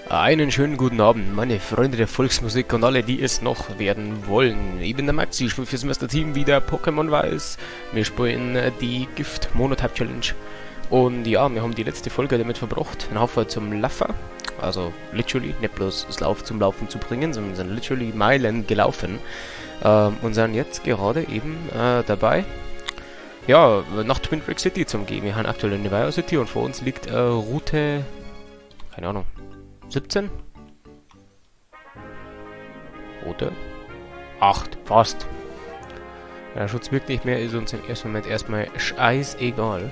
Einen schönen guten Abend, meine Freunde der Volksmusik und alle, die es noch werden wollen. Ich bin der Maxi, ich spiele fürs Mr. Team wieder Pokémon Weiß. Wir spielen die Gift Monotype Challenge. Und ja, wir haben die letzte Folge damit verbracht, einen Haufen zum Laffer. Also literally, nicht bloß das Lauf zum Laufen zu bringen, sondern sind literally Meilen gelaufen. Und sind jetzt gerade eben dabei, ja, nach Twin Brick City zum gehen. Wir haben aktuell in Nevada City und vor uns liegt Route, keine Ahnung, 17? Route? 8, fast. Der Schutz wirkt nicht mehr, ist uns im ersten Moment erstmal scheißegal.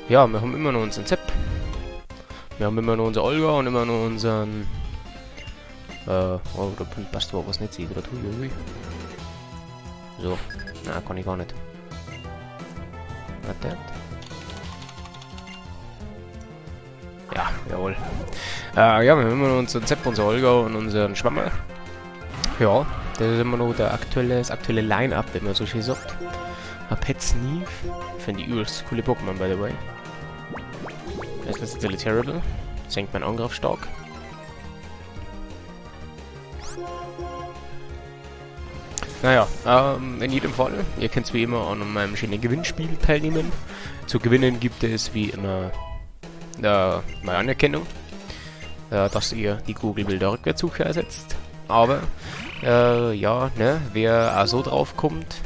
Ja, wir haben immer noch unseren Zepp. Wir haben immer noch unser Olga und immer noch unseren... oh, da passt aber was nicht sieht, oder? So, na, kann ich gar nicht. Warte. Ja, jawohl. Ja, wir haben immer noch unseren Zepp, unser Olga und unseren Schwammerl. Ja, das ist immer noch das aktuelle Line-Up, wenn man so schön sagt. Pet Sneef. Finde ich übelst coole Pokémon, by the way. Das ist natürlich terrible. Senkt meinen Angriff stark. Naja, in jedem Fall, ihr könnt es wie immer an meinem schönen Gewinnspiel teilnehmen. Zu gewinnen gibt es wie immer meine Anerkennung, dass ihr die Google-Bilder Rückwärtssuche ersetzt. Aber, ja, ne, wer auch so drauf kommt,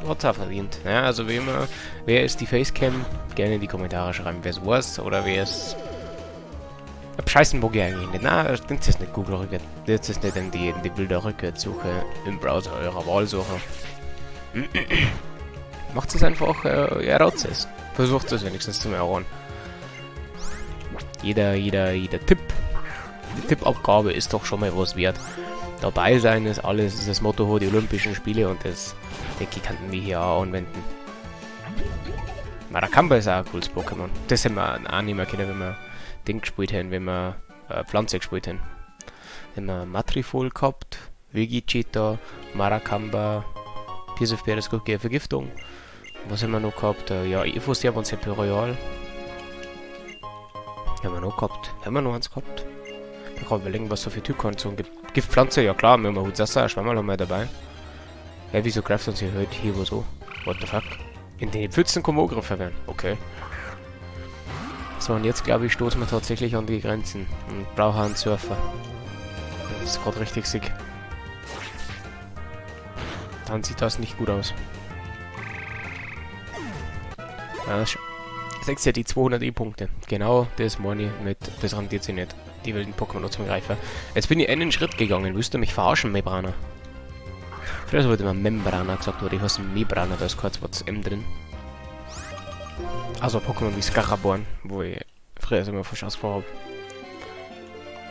hat es auch verdient. Ja, also wie immer, wer ist die Facecam? Gerne in die Kommentare schreiben, wer es weiß oder wer es... Scheißen mag ich eigentlich nicht. Nein, das ist nicht Google rückwärts. Das ist nicht in die Bilder Rückwärtssuche im Browser eurer Wahlsuche. Macht es einfach, erratet es. Versucht es wenigstens zu erraten. Jeder Tipp, die Tippabgabe ist doch schon mal was wert. Dabei sein ist alles, ist das Motto für die Olympischen Spiele und das, denke ich, könnten wir hier auch anwenden. Marakamba ist auch ein cooles Pokémon. Das hätten wir auch nicht mehr können, wenn wir Ding gespielt hätten, wenn wir Pflanze gespielt hätten. Wenn wir Matrifol gehabt, Vegeta, Marakamba, Piesefbär, das gut gegen Vergiftung. Was haben wir noch gehabt? Ja, Evo-Serv und Seppe Royal. Haben wir noch gehabt? Haben wir noch eins gehabt? Ich kann überlegen, was so für Typkonditionen gibt. Giftpflanze, ja klar, wir haben Hutsasa, Schwammerl haben wir dabei. Ja, wieso greift uns hier heute hier wo so? What the fuck? In den Pfützen kann man angegriffen werden. Okay. So, und jetzt glaube ich, stoßen wir tatsächlich an die Grenzen. Und brauchen einen Surfer. Das ist gerade richtig sick. Dann sieht das nicht gut aus. Ja, sechs ja die 200 E-Punkte. Genau das meine ich mit, das rentiert sich nicht. Die wilden Pokémon noch zum Greifen. Jetzt bin ich einen Schritt gegangen. Willst du mich verarschen, Membrana? Früher wurde immer Membrana gesagt, oder ich heiße Membrana, da ist kurz was M drin. Also Pokémon wie Scaraborn, wo ich früher immer verschossen vor habe.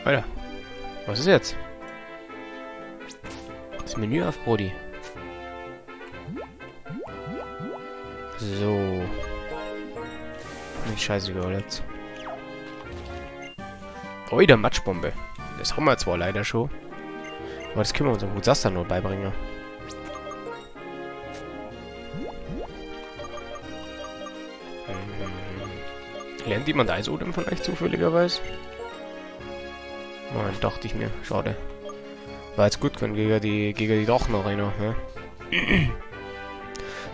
Alter, was ist jetzt? Das Menü auf, Brody. So. Nicht scheißegal jetzt. Oh, wieder Matschbombe. Das haben wir zwar leider schon. Aber das können wir unserem Hutsasa nur beibringen. Lernt jemand Eisodem von euch zufälligerweise? Nein, dachte ich mir. Schade. War jetzt gut können gegen die Drachenarena. Ja?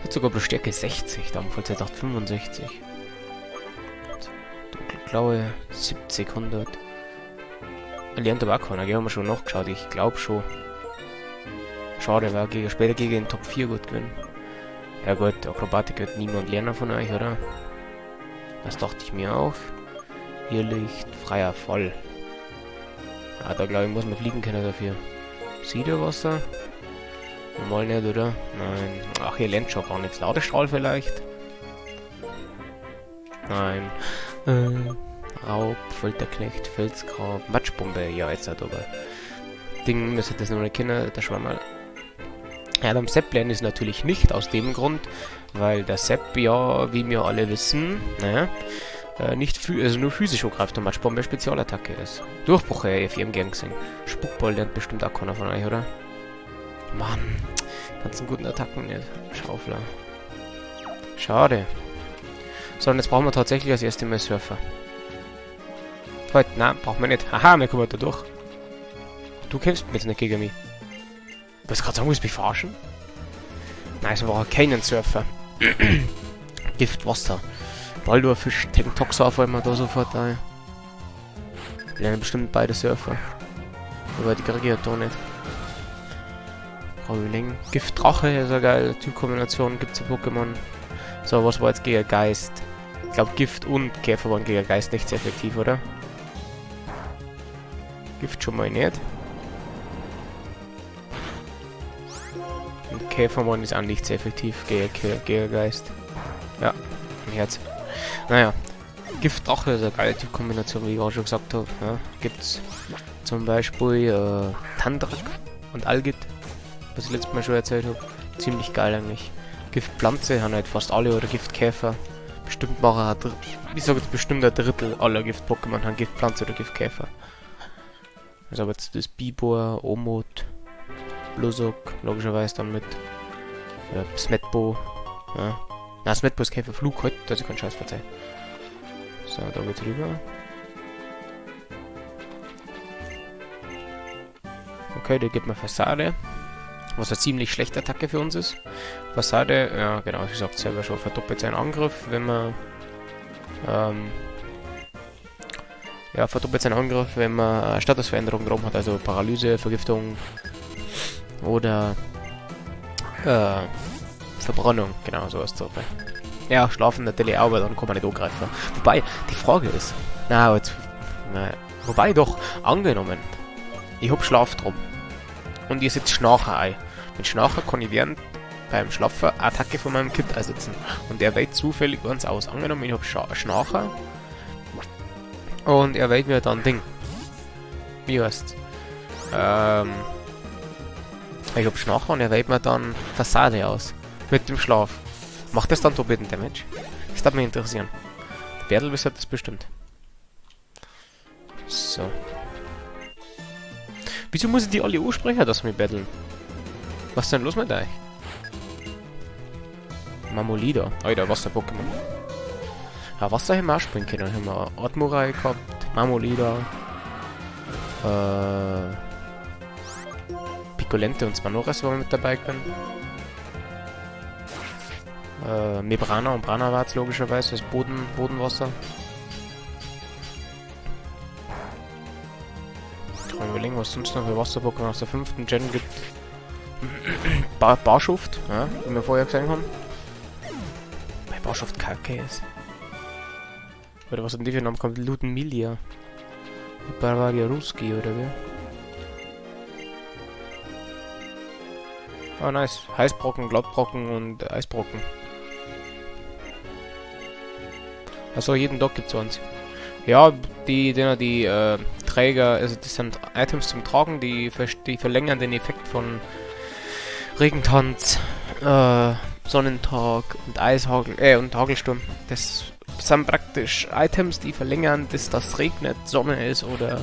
Hat sogar bloß Stärke 60, damals jetzt 65. Dunkelblaue 70, 100. Lernt aber auch keiner, haben wir schon nachgeschaut, ich glaube schon. Schade, war später gegen den Top 4 gut gewinnen. Ja gut, Akrobatik wird niemand lernen von euch, oder? Das dachte ich mir auch. Hier liegt freier Fall. Ja, da glaube ich, muss man fliegen können dafür. Siederwasser? Normal nicht, oder? Nein. Ach, hier lernt schon gar nichts. Ladestrahl vielleicht? Nein. Raub, Folterknecht, Felsgrab, Matschbombe. Ja, jetzt hat aber. Ding müsste das noch nicht kennen, der Schwammerl. Ja, beim Sepp lernen ist natürlich nicht aus dem Grund, weil der Sepp ja, wie wir alle wissen, naja, also nur physisch angreift und Matschbombe Spezialattacke ist. Durchbruch F im Gang gesehen. Spuckball lernt bestimmt auch keiner von euch, oder? Mann, ganzen guten Attacken nicht. Schaufler. Schade. So, und jetzt brauchen wir tatsächlich als erstes Mal Surfer. Halt, nein, braucht man nicht. Haha, wir kommen da durch. Du kämpfst jetzt nicht gegen mich. Du hast gerade sagen, du musst mich verarschen? Nein, es war keinen Surfer. Giftwasser. Baldurfisch, Toxar fallen wir da sofort ein. Lernen bestimmt beide Surfer. Aber die kriege ich da nicht. Grauling. Giftdrache ist eine geile Typkombination. Gibt's in Pokémon. So, was war jetzt gegen Geist? Ich glaube, Gift und Käfer waren gegen Geist nicht sehr effektiv, oder? Gift schon mal nicht. Und Käfermann ist auch nicht sehr effektiv gegen Geist. Ja, ein Herz. Naja, Giftdrache ist eine geile Typkombination, wie ich auch schon gesagt habe. Ja, gibt's zum Beispiel Tandrak und Algit, was ich letztes Mal schon erzählt habe. Ziemlich geil eigentlich. Giftpflanze haben halt fast alle oder Giftkäfer. Bestimmt machen hat, ich sage jetzt bestimmt ein Drittel aller Gift-Pokémon haben Giftpflanze oder Giftkäfer. Also aber jetzt das Bibor, Omod, Blusok, logischerweise dann mit Smetbo. Ja. Na, Smetbo ist Käfer Flug heute, dass ich keinen Scheiß verzeihe. So, da geht's rüber. Okay, der gibt mir Fassade. Was eine ziemlich schlechte Attacke für uns ist. Fassade, ja genau, ich sag's selber schon, verdoppelt seinen Angriff, wenn man verdoppelt seinen Angriff, wenn man Statusveränderung drum hat, also Paralyse, Vergiftung oder Verbrennung, genau, sowas dabei. Ja, schlafen natürlich auch, aber dann kann man nicht angreifen. Wobei, die Frage ist, wobei doch, angenommen, ich hab Schlaf drum und ihr setzt Schnarcher ein. Mit Schnarcher kann ich während beim Schlafen eine Attacke von meinem Kit einsetzen. Und er wählt zufällig ganz aus. Angenommen, ich hab Schnarcher und er wählt mir dann Ding. Wie heißt ich hab Schnarcher und er wählt mir dann Fassade aus. Mit dem Schlaf. Macht das dann doppelten Damage? Das würde mich interessieren. Der Bertel wisst das bestimmt. So. Wieso muss ich die alle ansprechen, dass wir betteln? Was ist denn los mit euch? Mamolida. Alter, Wasser-Pokémon. Ja, Wasser haben wir auch springen können. Haben wir Atmurai gehabt, Mamolida, Piccolente und Spanoras waren mit dabei können. Mebrana und Branawarz logischerweise, das Bodenwasser. Ich kann überlegen, was es sonst noch für Wasser-Pokémon aus der 5. Gen gibt. Barschuft, ja, wie wir vorher gesehen haben. Bei Barschuft kacke ist. Oder was hat denn die für Namen? Kommt Lutenmilia. Bavaria Ruski oder wer? Oh nice. Heißbrocken, Glattbrocken und Eisbrocken. Also jeden Dock gibt's uns. Ja, die Träger, also das sind Items zum Tragen, die verlängern den Effekt von Regentanz, Sonnentag und Eishagel, und Hagelsturm. Das sind praktisch Items, die verlängern, bis das regnet, Sonne ist oder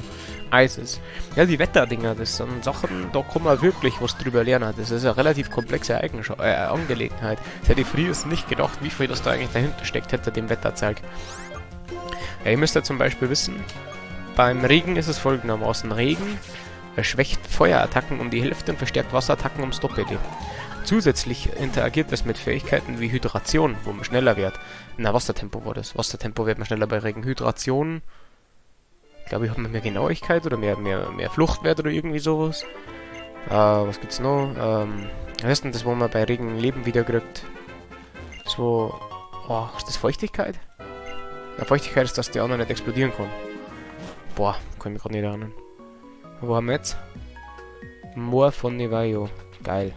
Eis ist. Ja, die Wetterdinger, das sind Sachen, da kann man wirklich was drüber lernen. Das ist eine relativ komplexe Angelegenheit. Das hätte ich früher nicht gedacht, wie viel das da eigentlich dahinter steckt, hinter dem Wetterzeug. Ja, ihr müsst ja zum Beispiel wissen, beim Regen ist es folgendermaßen. Regen schwächt Feuerattacken um die Hälfte und verstärkt Wasserattacken ums Doppelte. Zusätzlich interagiert es mit Fähigkeiten wie Hydration, wo man schneller wird. Na, Wassertempo war das. Wassertempo wird man schneller bei Regen. Hydration, glaube ich, hat man mehr Genauigkeit oder mehr Fluchtwert oder irgendwie sowas. Was gibt's noch? Was ist denn das, wo man bei Regen Leben wieder kriegt? So, ist das Feuchtigkeit? Ja, Feuchtigkeit ist, dass die andere nicht explodieren kann. Boah, kann ich mich gerade nicht erinnern. Wo haben wir jetzt? Moor von Nevayo. Geil.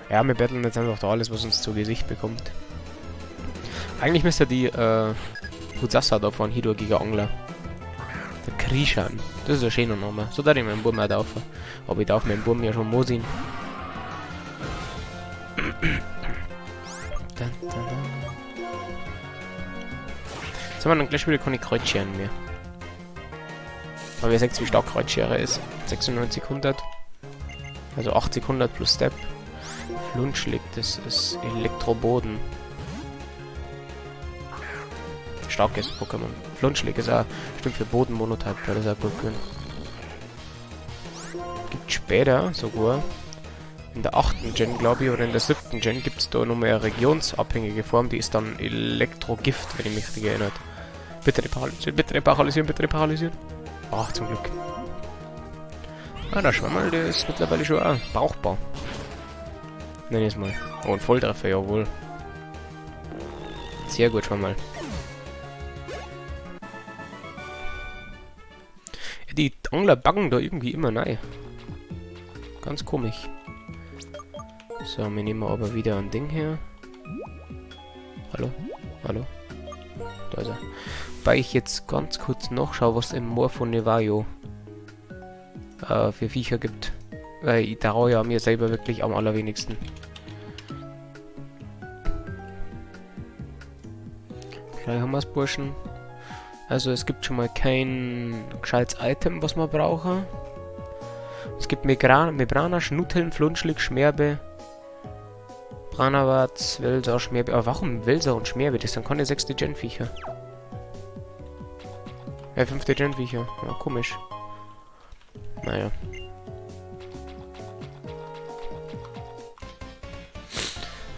Ja, wir betteln jetzt einfach da alles, was uns zu Gesicht bekommt. Eigentlich müsste die Hutsassa da von Hidor Giga Angler. Der Krishan. Das ist ein schöner Name. So darf ich meinen Burm auch taufen. Aber ich darf meinen Burm ja schon Mosin. So, dann gleich wieder keine Kreuzscheren mehr. Aber ihr seht, wie stark Kreuzschere ist. 9600. Also 8000 plus Step. Flunschlig, das ist Elektroboden. starkes Pokémon. Flunschlig ist auch stimmt für Boden-Monotyp, weil das auch gut können. Gibt später sogar, in der 8. Gen glaube ich, oder in der 7. Gen gibt es da noch mehr regionsabhängige Form, die ist dann Elektrogift, wenn ich mich richtig erinnert. Bitte nicht paralysieren, bitte nicht paralysieren, bitte nicht paralysieren. Ach, zum Glück. Ah, der Schwammerl, der ist mittlerweile schon auch brauchbar. Nenn ich es mal. Oh, ein Volltreffer, jawohl. Sehr gut, Schwammerl. Ja, die Angler baggen da irgendwie immer rein. Ganz komisch. So, wir nehmen aber wieder ein Ding her. Hallo? Hallo? Da ist er. Wobei ich jetzt ganz kurz nachschaue, was im Moor von Nevajo für Viecher gibt. Weil ich traue ja mir selber wirklich am allerwenigsten. Gleich haben wir es, Burschen. Also es gibt schon mal kein gescheites Item, was wir brauchen. Es gibt Mebrana, Schnutteln, Flunschlig, Schmerbe, Branawatz, Welser, Schmerbe. Aber warum Welser und Schmerbe? Das sind keine 6. Gen Viecher. 5. Gen Viecher. Ja, komisch. Naja.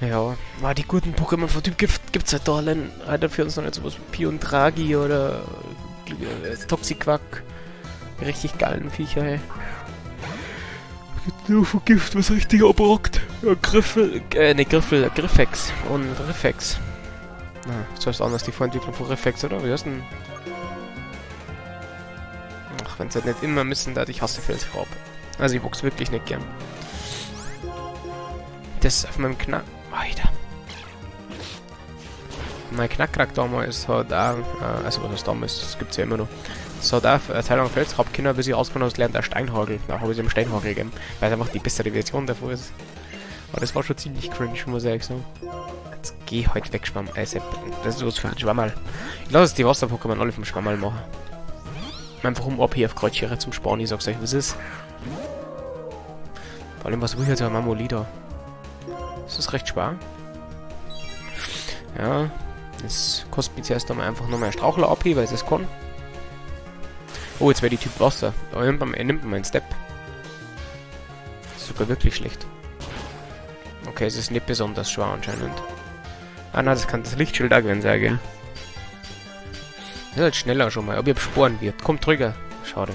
Ja, die guten Pokémon von Typ Gift gibt's halt da allein. Alter, für uns noch nicht sowas wie Piontragi oder Toxiquack. Richtig geilen Viecher, hey. Nur von Gift, was richtig abrockt. Ja, Griffex und Riffex. Na, das heißt anders die Vorentwicklung von Riffex, oder? Wie heißt denn? Ach, wenn sie halt nicht immer müssen, da ich hasse Felsraub. Also ich box wirklich nicht gern. Das auf meinem Alter. Mein Knackrack damals hat auch, also was heißt damals, das gibt's ja immer noch. Das hat auch eine Zeit lang Felsraub Kinder, bis ich ausgefunden habe, es lernt der Steinhagel. Da habe ich ihm Steinhagel gegeben, weil es einfach die bessere Version davon ist. Aber das war schon ziemlich cringe, muss ich ehrlich sagen. Jetzt geh halt weg, Schwamm. Das ist was für ein Schwammerl. Ich lasse die Wasser-Pokémon alle vom Schwammerl machen. Einfach um AP auf Kreuzschere zum Sparen, ich sag's euch, was ist. Vor allem, was will jetzt ja Mamolida? Das ist recht schwer. Ja, das kostet mich zuerst einmal einfach nur mehr Strauchler-AP, weil es das kann. Oh, jetzt wäre die Typ Wasser. Aber er nimmt meinen Step. Das ist sogar wirklich schlecht. Okay, es ist nicht besonders schwer anscheinend. Ah, na, das kann das Lichtschild auch gewesen sein, gell? Das ist halt schneller schon mal. Ob ihr Sporen wird. Kommt Trigger. Schade.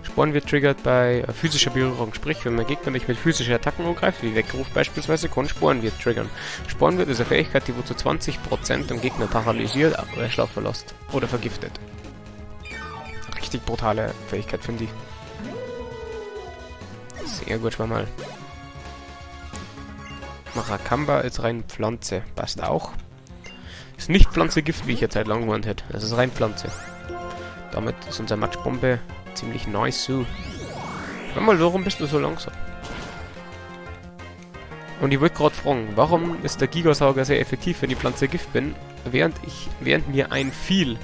Sporen wird triggert bei physischer Berührung. Sprich, wenn man Gegner nicht mit physischen Attacken angreift, wie Weckruf beispielsweise, kann Sporen wird triggern. Sporen wird ist eine Fähigkeit, die wohl zu 20% den Gegner paralysiert oder Schlaf verlässt. Oder vergiftet. Richtig brutale Fähigkeit, finde ich. Sehr gut, schau mal. Marakamba ist rein Pflanze. Passt auch. Ist nicht Pflanze-Gift, wie ich jetzt seit langem gemeint hätte. Das ist rein Pflanze. Damit ist unsere Matschbombe ziemlich nice so. Schau mal, warum bist du so langsam? Und ich wollte gerade fragen, warum ist der Gigasauger sehr effektiv, wenn ich Pflanze-Gift bin, während mir einfiel,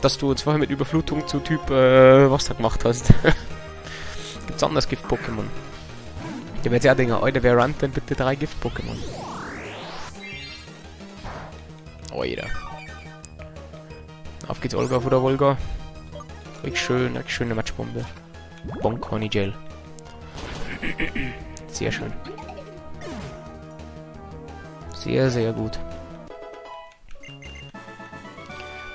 dass du uns vorher mit Überflutung zu Typ Wasser gemacht hast. Gibt's anders Gift-Pokémon? Ich werde ja denken, Alter, wer rannt denn bitte 3 Gift-Pokémon? Oh, jeder. Auf geht's, Olga von der Wolga. Richtig schön, eine schöne Matschbombe. Bonk, Honey Gel. Sehr schön. Sehr, sehr gut.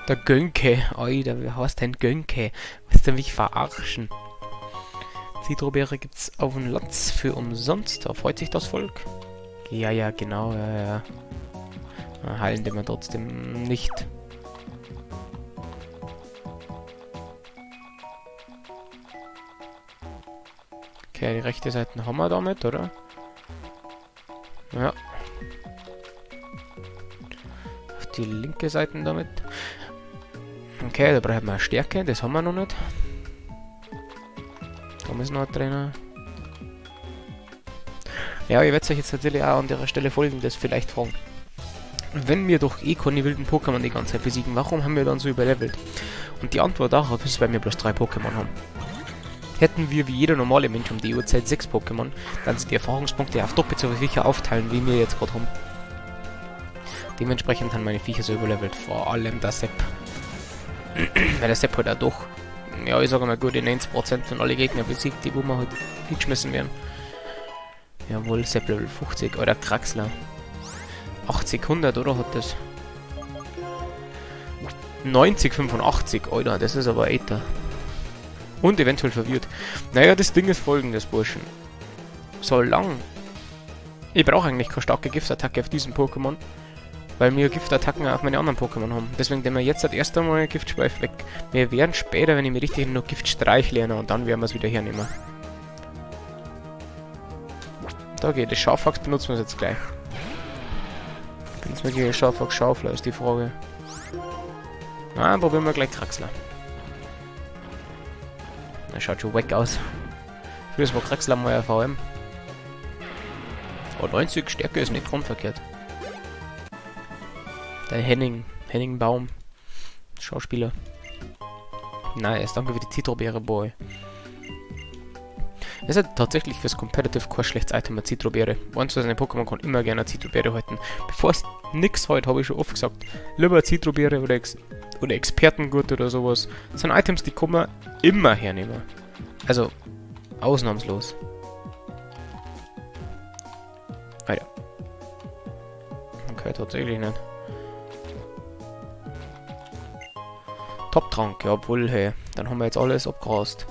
Der Gönke. Alter, wie heißt denn Gönke? Willst du mich verarschen? Zitrobeere gibt's auf dem Latz für umsonst. Da freut sich das Volk. Ja, ja, genau, ja. Heilen den wir trotzdem nicht. Okay, die rechte Seite haben wir damit, oder? Ja. Auf die linke Seite damit. Okay, da brauchen wir Stärke, das haben wir noch nicht. Da müssen wir noch Trainer. Ja, ihr werdet euch jetzt natürlich auch an der Stelle Folgendes vielleicht fragen. Wenn wir doch keine wilden Pokémon die ganze Zeit besiegen, warum haben wir dann so überlevelt? Und die Antwort darauf ist, weil wir bloß 3 Pokémon haben. Hätten wir wie jeder normale Mensch um die Uhrzeit 6 Pokémon, dann sind die Erfahrungspunkte auf doppelt so sicher aufteilen, wie wir jetzt gerade haben. Dementsprechend haben meine Viecher so überlevelt. Vor allem der Sepp. Weil der Sepp halt auch doch, ja, ich sage mal, gute 90% von alle Gegner besiegt, die wo wir halt hingeschmissen werden. Jawohl, Sepp Level 50. Oder Kraxler. 80, 100, oder hat das? 90, 85. Alter, das ist aber älter. Und eventuell verwirrt. Naja, das Ding ist folgendes, Burschen. Solange... Ich brauche eigentlich keine starke Giftattacke auf diesem Pokémon. Weil wir Giftattacken auf meine anderen Pokémon haben. Deswegen nehmen wir jetzt das erste Mal einen Giftschweif weg. Wir werden später, wenn ich mir richtig noch Giftstreich lerne, und dann werden wir es wieder hernehmen. Da geht das Schafwachs, benutzen wir es jetzt gleich. Benutzen wir gleich Schafwachs Schaufler, ist die Frage. Ah, probieren wir gleich Kraxler. Das schaut schon wack aus. Früher war Kraxler mal ein VM. Oh, 90 Stärke ist nicht grundverkehrt. Der Henning Baum. Schauspieler. Nice, danke für die Zitrobeere, Boy. Das ist tatsächlich fürs Competitive kein schlechtes Item, eine Zitrobeere. Eins, was eine Pokémon kann immer gerne eine Zitrobeere halten. Bevor es nix halt, habe ich schon oft gesagt, lieber Zitrobeere oder Expertengurt oder sowas. Das sind Items, die kann man immer hernehmen. Also, ausnahmslos. Weiter. Okay, tatsächlich nicht. Top-Trank, ja, obwohl, hey, dann haben wir jetzt alles abgerast.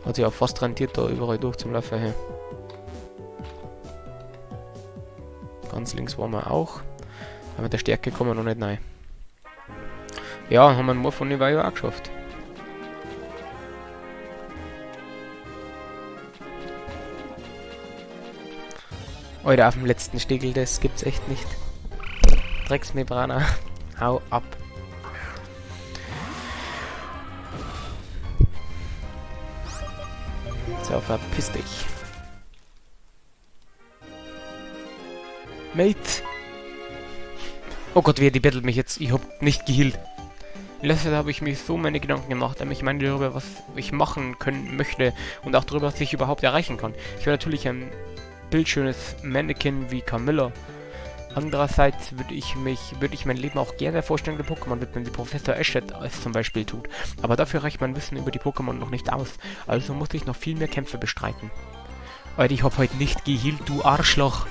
Hat sich auch fast rentiert, da überall durch zum Laufen, hey. Ganz links waren wir auch. Aber mit der Stärke kommen wir noch nicht rein. Ja, haben wir einen von Nivea auch geschafft. Alter, auf dem letzten Stiegel, das gibt's echt nicht. Drecksmebrana, hau ab. So, verpiss dich. Mate! Oh Gott, die bettelt mich jetzt. Ich hab nicht geheilt. In letzter Zeit habe ich mir so meine Gedanken gemacht, ich meine darüber, was ich machen können möchte und auch darüber, was ich überhaupt erreichen kann. Ich will natürlich ein bildschönes Mannequin wie Camilla. Andererseits würde ich mein Leben auch gerne vorstellen, der Pokémon widmen, wie Professor Eschet es zum Beispiel tut. Aber dafür reicht mein Wissen über die Pokémon noch nicht aus. Also muss ich noch viel mehr Kämpfe bestreiten. Alter, ich hab heute nicht geheilt, du Arschloch.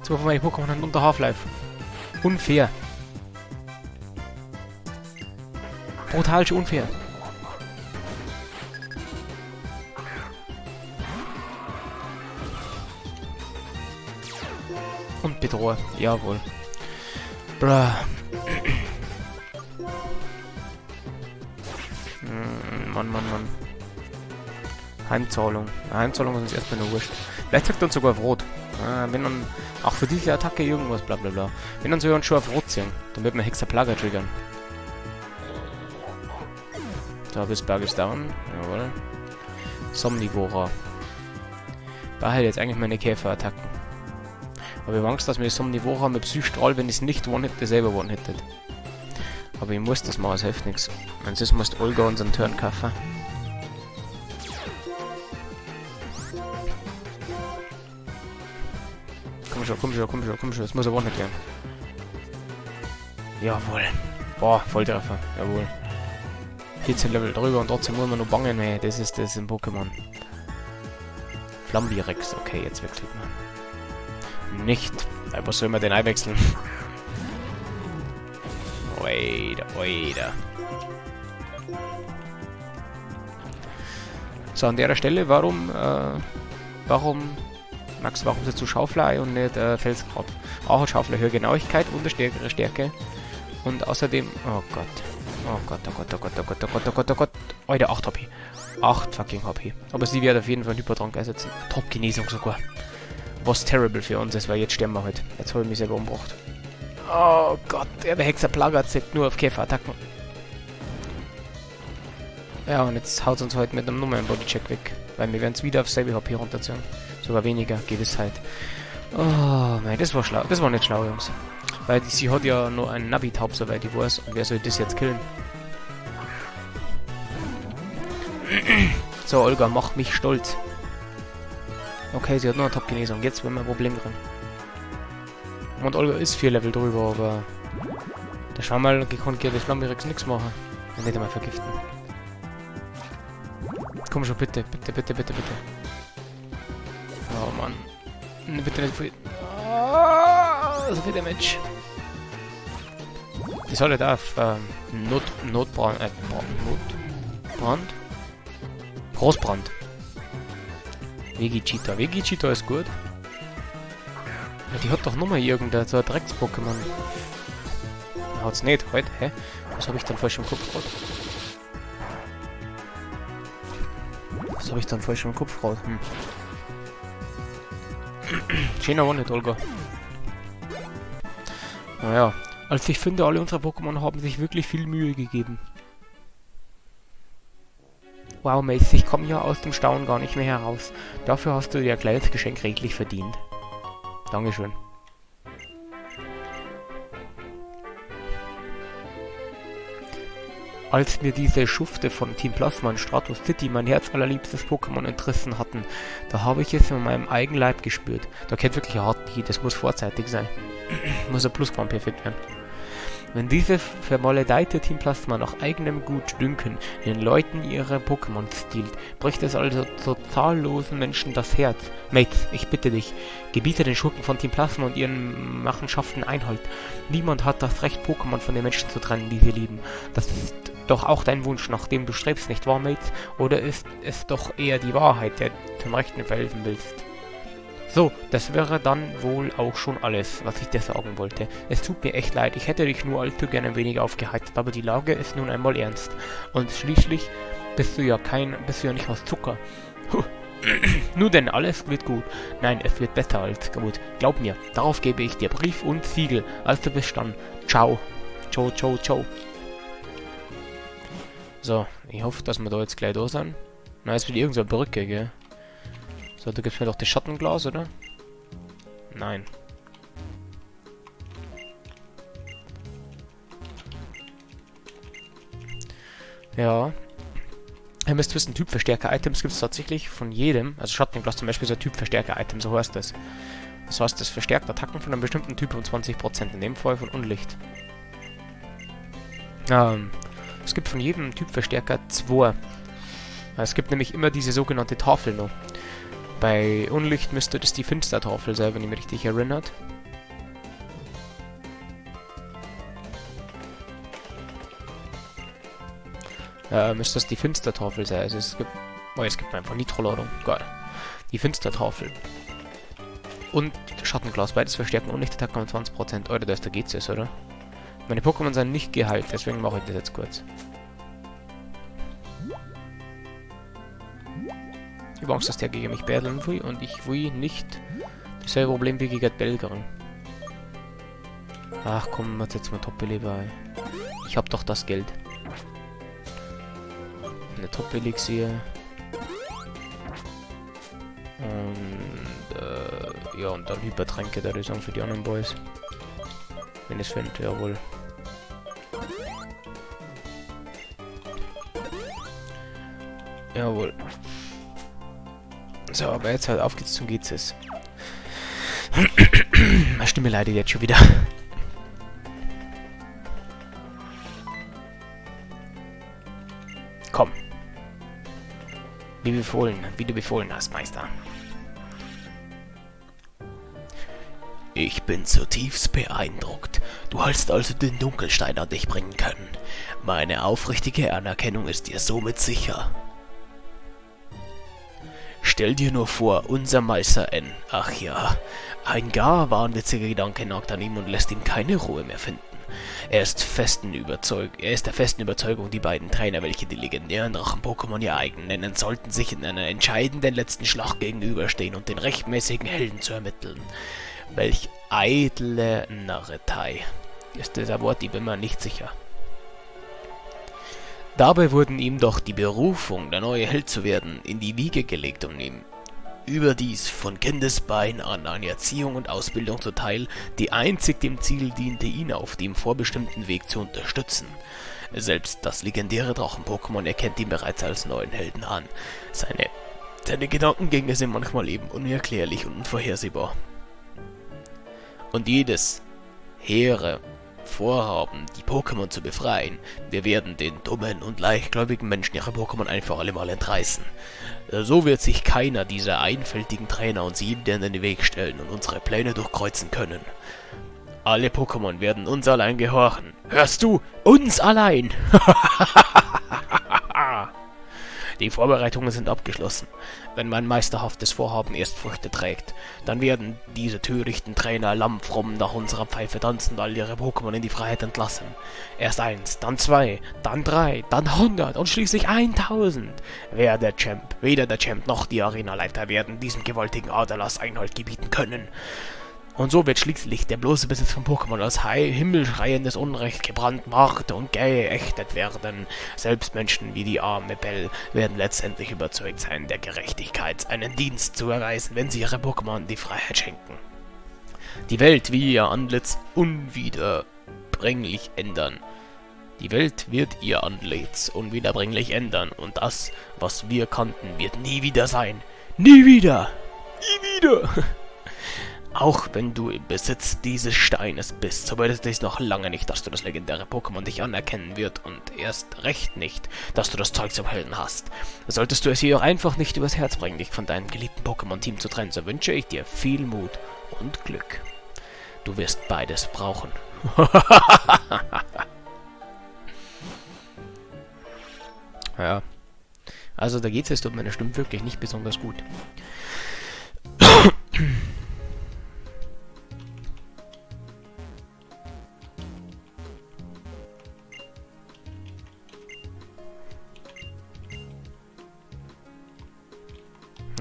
So von meinen Pokémon haben unter Half-Life. Unfair. Brutal unfair. Und Bedroher. Jawohl. Bruh. Mann. Heimzahlung. Heimzahlung ist uns erstmal nur wurscht. Vielleicht sagt er uns sogar auf Rot. Wenn dann auch für diese Attacke irgendwas bla bla bla. Wenn dann soll er uns schon auf Rot ziehen, dann wird man Hexaplaga triggern. So, Bissberg ist down. Jawohl. Somnivora. Behalte jetzt eigentlich meine Käferattacken. Aber ich habe Angst, dass mir Somnivora mit Psystrahl, wenn ich es nicht one-hitte, selber one-hittet. Aber ich muss das machen, es hilft nichts. Wenn es ist, muss Olga unseren Turn kaufen. Komm schon, das muss er one-hit werden. Jawohl. Boah, Volltreffer, jawohl. 14 Level drüber und trotzdem muss man nur bangen, ey. Das ist das im Pokémon. Flambirex, okay, jetzt wechselt man. Nicht. Was soll man denn einwechseln? Oida. So, an der Stelle, warum setzt du Schaufler und nicht Felsgrab? Auch Schaufler, höhere Genauigkeit und eine stärkere Stärke. Und außerdem, oh Gott. Alter, 8 HP. 8 fucking HP. Aber sie wird auf jeden Fall einen Hypertrank ersetzen. Top-Genesung sogar. Was terrible für uns ist, weil jetzt sterben wir halt. Jetzt habe ich mich selber umgebracht. Oh Gott, der Hexaplaga zählt nur auf Käferattacken. Ja, und jetzt haut uns heute mit einem normalen Bodycheck weg. Weil wir werden es wieder auf selbe HP runterziehen. Sogar weniger, Gewissheit. Oh, nein, das war schlau. Das war nicht schlau, Jungs. Weil sie hat ja nur einen Navi-Taub, soweit ich weiß. Und wer soll das jetzt killen? So, Olga, mach mich stolz. Okay, sie hat nur eine Top-Genesung. Jetzt werden wir ein Problem drin. Und Olga ist 4 Level drüber, aber der Schwammerl konnte das Flammirex nichts machen. Und nicht einmal vergiften. Komm schon, bitte, bitte, bitte, bitte, bitte. Oh Mann. Bitte nicht viel. So viel Damage. Die soll da auf Notbrand. Notbrand? Großbrand. Vegeta. Vegeta ist gut. Ja, die hat doch nochmal irgendein so ein Drecks-Pokémon. Hat's nicht heute, hä? Was habe ich dann falsch im Kopf gerade? Was habe ich dann falsch im Kopf gerade? Schöner war nicht, Olga. Naja, also ich finde, alle unsere Pokémon haben sich wirklich viel Mühe gegeben. Wow, Mace, ich komme ja aus dem Staunen gar nicht mehr heraus. Dafür hast du dir gleich das Geschenk redlich verdient. Dankeschön. Als mir diese Schufte von Team Plasma in Stratos City mein Herz allerliebstes Pokémon entrissen hatten, da habe ich es in meinem eigenen Leib gespürt. Da kennt wirklich ein Hartpieh, das muss vorzeitig sein. Muss ein Plusquam perfekt werden. Wenn diese vermaledeite Team Plasma nach eigenem Gutdünken den Leuten ihre Pokémon stiehlt, bricht es also so zahllosen Menschen das Herz. Mates, ich bitte dich, gebiete den Schurken von Team Plasma und ihren Machenschaften Einhalt. Niemand hat das Recht, Pokémon von den Menschen zu trennen, die sie lieben. Das ist doch auch dein Wunsch, nach dem du strebst, nicht wahr, Mates? Oder ist es doch eher die Wahrheit, der zum Rechten verhelfen willst? So, das wäre dann wohl auch schon alles, was ich dir sagen wollte. Es tut mir echt leid, ich hätte dich nur allzu gerne ein wenig aufgeheitert, aber die Lage ist nun einmal ernst. Und schließlich bist du ja nicht aus Zucker. Nun denn, alles wird gut. Nein, es wird besser als gut. Glaub mir, darauf gebe ich dir Brief und Siegel. Also bis dann. Ciao. Ciao, ciao, ciao. So, ich hoffe, dass wir da jetzt gleich da sind. Na, es wird irgendeine Brücke, gell? So, da gibt's mir doch das Schattenglas, oder? Nein. Ja. Ihr müsst wissen, Typverstärker-Items gibt es tatsächlich von jedem. Also Schattenglas zum Beispiel ist ein Typverstärker-Item, so heißt das. Das heißt, es verstärkt Attacken von einem bestimmten Typ um 20%, in dem Fall von Unlicht. Es gibt von jedem Typverstärker 2. Es gibt nämlich immer diese sogenannte Tafel noch. Bei Unlicht müsste das die Finstertafel sein, wenn ich mich richtig erinnert. Müsste das die Finstertafel sein. Also es gibt einfach Nitroladung. Geil. Die Finstertafel. Und Schattenglas. Beides verstärken Unlichtattacken um 20%. Alter, da ist der GCS, oder? Meine Pokémon sind nicht geheilt, deswegen mache ich das jetzt kurz. Ich habe Angst, dass der gegen mich battlen will und ich will nicht dasselbe Problem wie gegen Belgerin. Ach komm, was jetzt mal Top-Beleber ein. Ich hab doch das Geld. Eine Top-Elixier. Und ja, und dann Hypertränke, da ist für die anderen Boys. Wenn es findet, jawohl. Jawohl. So, aber jetzt halt auf geht's zum GCS. Meine Stimme leidet jetzt schon wieder. Komm. Wie du befohlen hast, Meister. Ich bin zutiefst beeindruckt. Du hast also den Dunkelstein an dich bringen können. Meine aufrichtige Anerkennung ist dir somit sicher. Stell dir nur vor, unser Meister N. Ach ja, ein gar wahnwitziger Gedanke nagt an ihm und lässt ihm keine Ruhe mehr finden. Er ist der festen Überzeugung, die beiden Trainer, welche die legendären Drachen-Pokémon ihr eigen nennen, sollten sich in einer entscheidenden letzten Schlacht gegenüberstehen und den rechtmäßigen Helden zu ermitteln. Welch eitle Narretei. Ist dieser Wort, ich bin mir nicht sicher. Dabei wurden ihm doch die Berufung, der neue Held zu werden, in die Wiege gelegt, um ihm überdies von Kindesbein an eine Erziehung und Ausbildung zuteil, die einzig dem Ziel diente, ihn auf dem vorbestimmten Weg zu unterstützen. Selbst das legendäre Drachen-Pokémon erkennt ihn bereits als neuen Helden an. Seine Gedankengänge sind manchmal eben unerklärlich und unvorhersehbar. und jedes hehre Vorhaben, die Pokémon zu befreien. Wir werden den dummen und leichtgläubigen Menschen ihre Pokémon einfach allemal entreißen. So wird sich keiner dieser einfältigen Trainer uns jedem in den Weg stellen und unsere Pläne durchkreuzen können. Alle Pokémon werden uns allein gehorchen. Hörst du? Uns allein! Die Vorbereitungen sind abgeschlossen. Wenn mein meisterhaftes Vorhaben erst Früchte trägt, dann werden diese törichten Trainer lammfromm nach unserer Pfeife tanzen und all ihre Pokémon in die Freiheit entlassen. Erst 1, dann 2, dann 3, dann 100 und schließlich 1000. Weder der Champ noch die Arenaleiter werden diesem gewaltigen Aderlass Einhalt gebieten können. Und so wird schließlich der bloße Besitz von Pokémon als himmelschreiendes Unrecht gebrandmarkt und geächtet werden. Selbst Menschen wie die arme Belle werden letztendlich überzeugt sein, der Gerechtigkeit einen Dienst zu erweisen, wenn sie ihre Pokémon die Freiheit schenken. Die Welt will ihr Antlitz unwiederbringlich ändern. Die Welt wird ihr Antlitz unwiederbringlich ändern und das, was wir kannten, wird nie wieder sein. Nie wieder! Nie wieder! Auch wenn du im Besitz dieses Steines bist, so bedeutet dies noch lange nicht, dass du das legendäre Pokémon dich anerkennen wird und erst recht nicht, dass du das Zeug zum Helden hast. Solltest du es jedoch einfach nicht übers Herz bringen, dich von deinem geliebten Pokémon-Team zu trennen, so wünsche ich dir viel Mut und Glück. Du wirst beides brauchen. Ja, also da geht's jetzt um meine Stimme wirklich nicht besonders gut.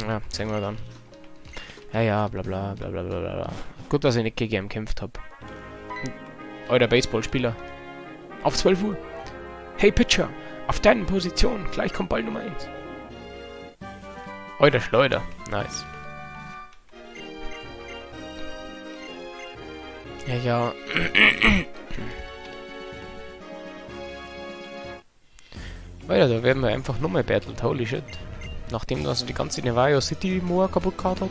Ja, sehen wir dann. Ja, bla bla bla bla bla bla. Gut, dass ich nicht gegen ihn gekämpft habe. Euer Baseballspieler. Auf 12 Uhr. Hey Pitcher, auf deinen Positionen. Gleich kommt Ball Nummer 1. Euer Schleuder. Nice. Ja. Weiter, da werden wir einfach nochmal battlet. Holy shit. Nachdem das die ganze Nevayo City Moa kaputt gehauen hat.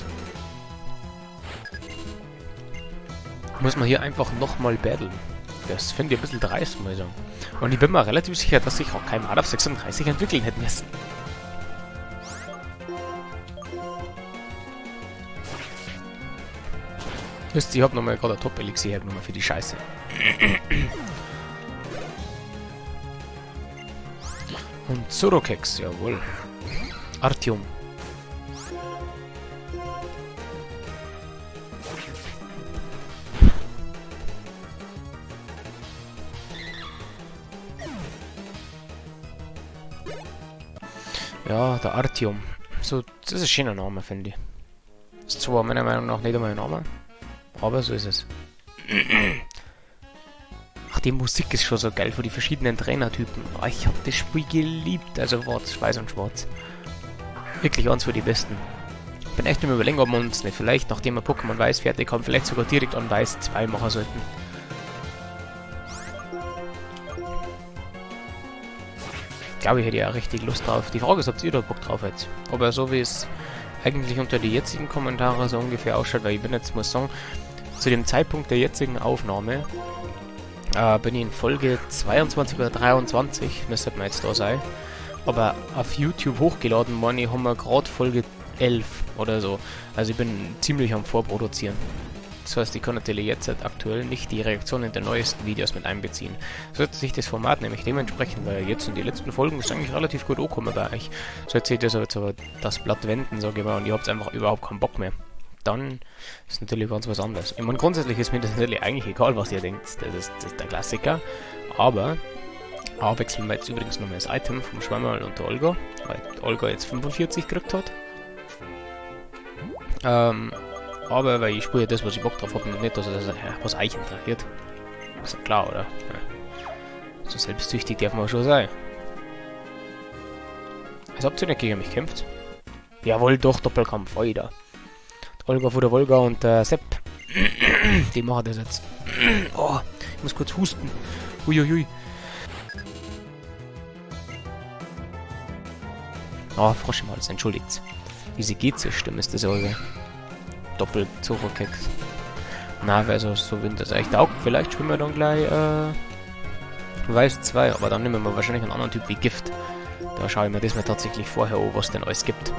Muss man hier einfach nochmal battlen. Das finde ich ein bisschen dreist, muss ich sagen. Und ich bin mir relativ sicher, dass sich auch kein Art auf 36 entwickeln hätten müssen. Wisst ihr, ich habe nochmal gerade ein Top-Elixier hergenommen für die Scheiße. Und Zorokex, jawohl. Artium. Ja, der Artium. So, das ist ein schöner Name, finde ich. Ist zwar meiner Meinung nach nicht einmal ein Name, aber so ist es. Ach, die Musik ist schon so geil für die verschiedenen Trainertypen. Oh, ich habe das Spiel geliebt, also Weiß und Schwarz. Wirklich eins für die besten. Ich bin echt im Überlegen, ob wir uns nicht vielleicht, nachdem wir Pokémon Weiß fertig haben, vielleicht sogar direkt an Weiß 2 machen sollten. Ich glaube, ich hätte ja richtig Lust drauf. Die Frage ist, ob ihr da Bock drauf habt. Aber so wie es eigentlich unter die jetzigen Kommentare so ungefähr ausschaut, weil ich bin jetzt, muss sagen, zu dem Zeitpunkt der jetzigen Aufnahme bin ich in Folge 22 oder 23, müsste man jetzt da sein. Aber auf YouTube hochgeladen, meine ich, haben wir gerade Folge 11 oder so. Also ich bin ziemlich am Vorproduzieren. Das heißt, ich kann natürlich jetzt aktuell nicht die Reaktionen der neuesten Videos mit einbeziehen. Sollte sich das Format nämlich dementsprechend, weil jetzt in die letzten Folgen ist eigentlich relativ gut angekommen bei euch, sollte sich das aber das Blatt wenden, sage ich mal, und ihr habt einfach überhaupt keinen Bock mehr. Dann ist natürlich ganz was anderes. Ich meine, grundsätzlich ist mir das natürlich eigentlich egal, was ihr denkt. Das ist der Klassiker. Aber wechseln wir jetzt übrigens nochmal das Item vom Schwammerl und der Olga, weil Olga jetzt 45 gekriegt hat. Aber weil ich spiele das, was ich Bock drauf habe, und nicht, dass es was euch interessiert. Ist ja klar, oder? Ja. So selbstsüchtig darf man schon sein. Als habt ihr nicht gegen mich gekämpft? Jawohl, doch, Doppelkampf, Alter. Olga vor der Volga und der Sepp. Die machen das jetzt. Oh, ich muss kurz husten. Uiuiui. Oh, Frosch im Hals, entschuldigt. Diese GC-Stimme ist das also. Doppel-Zorokex. Na, also so wenn das echt taugt, vielleicht spielen wir dann gleich Weiß 2, aber dann nehmen wir wahrscheinlich einen anderen Typ wie Gift. Da schaue ich mir das mal tatsächlich vorher an, was denn alles gibt.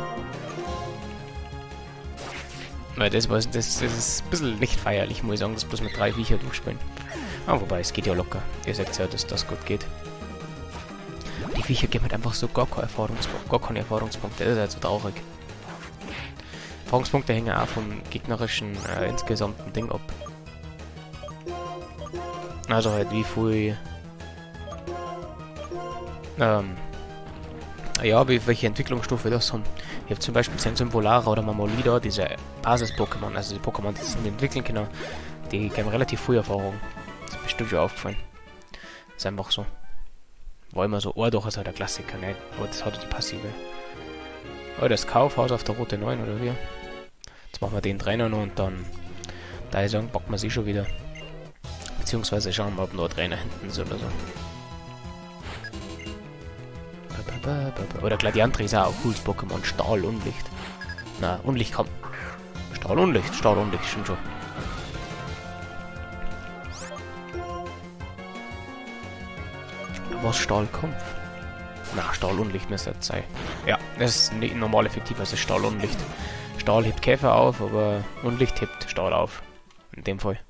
Weil das ist ein bisschen nicht feierlich, muss ich sagen, das bloß mit 3 Viecher durchspielen. Ah, wobei, es geht ja locker. Ihr seht ja, dass das gut geht. Die Viecher geben halt einfach so gar keine Erfahrungspunkte. Das ist halt so traurig. Erfahrungspunkte hängen auch vom gegnerischen insgesamten Ding ab. Also halt wie viel... ja, welche Entwicklungsstufe das haben. Ich habe zum Beispiel Sensumpolara oder Mamolida, diese Basis-Pokémon, also die Pokémon, die sie entwickeln können, die geben relativ früh Erfahrung. Das ist bestimmt schon aufgefallen. Das ist einfach so. War immer so, Ohrdoch ist halt der Klassiker, ne? Aber das hat die passive. Oh, das Kaufhaus auf der Route 9 oder wie? Jetzt machen wir den Trainer noch und dann, da ich sagen, packen wir sie schon wieder. Beziehungsweise schauen wir, ob noch Trainer hinten ist oder so. Oder Gladiantri ist auch ein cooles Pokémon. Stahl und Licht. Na, Unlicht kommt. Stahl und Licht, stimmt schon. Was Stahlkampf? Na, Stahl und Licht müsste das sein. Ja, das ist nicht normal effektiv, also Stahl und Licht. Stahl hebt Käfer auf, aber Unlicht hebt Stahl auf. In dem Fall.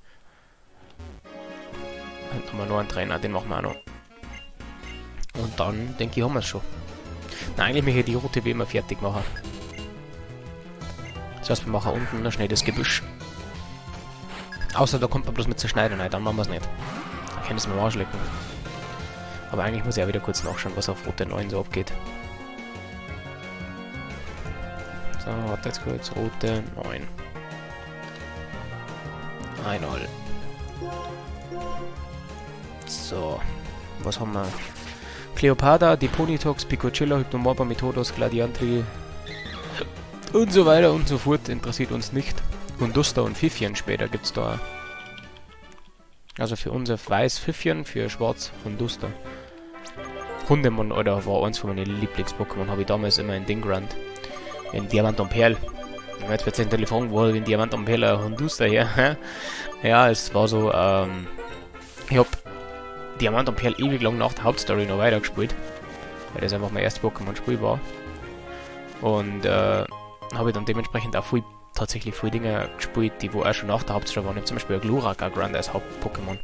Dann haben wir noch einen Trainer, den machen wir auch noch. Und dann, denke ich, haben wir es schon. Na, eigentlich möchte ich die Route wie immer fertig machen. Das heißt, wir machen unten noch schnell das Gebüsch. Außer da kommt man bloß mit zerschneiden rein, dann machen wir es nicht. Da kann ich es mir mal anschlecken. Aber eigentlich muss ich auch wieder kurz nachschauen, was auf Route 9 so abgeht. So, warte jetzt kurz. Route 9. Einmal. So. Was haben wir? Cleopatra, Deponitox, Picochilla, Hypnomorba, Methodos, Gladiantri und so weiter und so fort. Interessiert uns nicht. Und Duster und Pfiffchen später gibt's da. Also für unser Weiß Pfiffchen, für Schwarz Hunduster. Hundemon, oder war eins von meinen Lieblings-Pokémon, habe ich damals immer in Dingrand. In Diamant und Perl. Jetzt wird es in Telefon, wo in Diamant und Perl ein Hunduster her. Ja, es war so, ich hab Diamant und Perl ewig lang nach der Hauptstory noch weitergespielt. Weil das einfach mein erstes Pokémon-Spiel war. Und habe ich dann dementsprechend auch tatsächlich viele Dinge gespielt, die wo auch schon nach der Hauptstory waren. Ich habe zum Beispiel ein Glurak Grand als Haupt-Pokémon.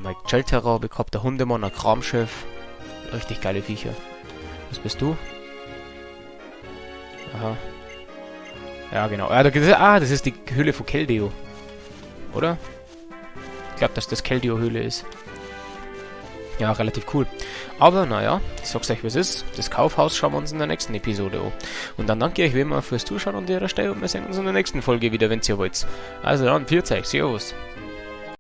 Mein Chelterra habe ich gehabt, der Hundemon, ein Kramchef. Richtig geile Viecher. Was bist du? Aha. Ja, genau. Das ist die Höhle von Keldeo. Oder? Ich glaube, dass das Keldeo-Höhle ist. Ja, relativ cool. Aber naja, ich sag's euch, wie es ist. Das Kaufhaus schauen wir uns in der nächsten Episode an. Und dann danke ich euch wie immer fürs Zuschauen an der Stelle und wir sehen uns in der nächsten Folge wieder, wenn ihr wollt. Also dann, 40, Servus.